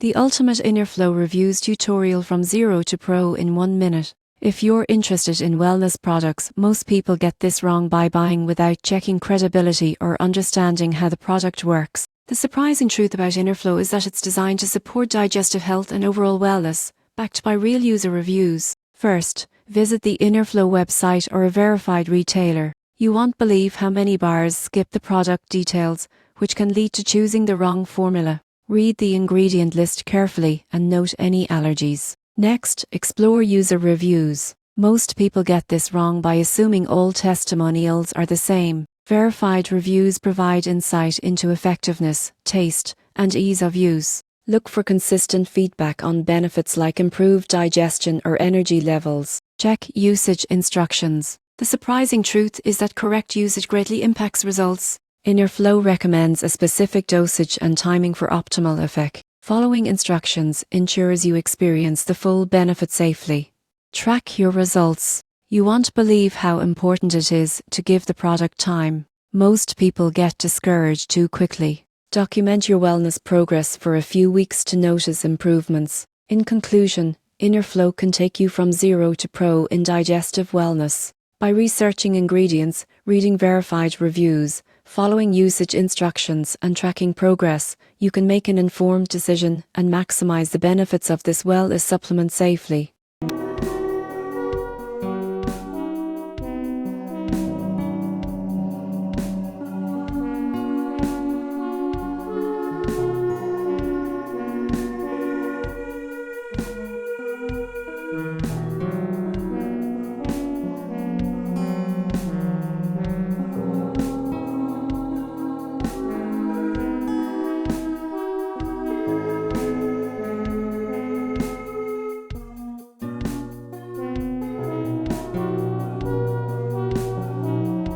The ultimate Innerflo reviews tutorial from zero to pro in 1 minute. If you're interested in wellness products, most people get this wrong by buying without checking credibility or understanding how the product works. The surprising truth about Innerflo is that it's designed to support digestive health and overall wellness, backed by real user reviews. First, visit the Innerflo website or a verified retailer. You won't believe how many bars skip the product details, which can lead to choosing the wrong formula. Read the ingredient list carefully and note any allergies. Next, explore user reviews. Most people get this wrong by assuming all testimonials are the same. Verified reviews provide insight into effectiveness, taste, and ease of use. Look for consistent feedback on benefits like improved digestion or energy levels. Check usage instructions. The surprising truth is that correct usage greatly impacts results. Innerflo recommends a specific dosage and timing for optimal effect. Following instructions ensures you experience the full benefit safely. Track your results. You won't believe how important it is to give the product time. Most people get discouraged too quickly. Document your wellness progress for a few weeks to notice improvements. In conclusion, Innerflo can take you from zero to pro in digestive wellness. By researching ingredients, reading verified reviews, following usage instructions and tracking progress, you can make an informed decision and maximize the benefits of this wellness supplement safely.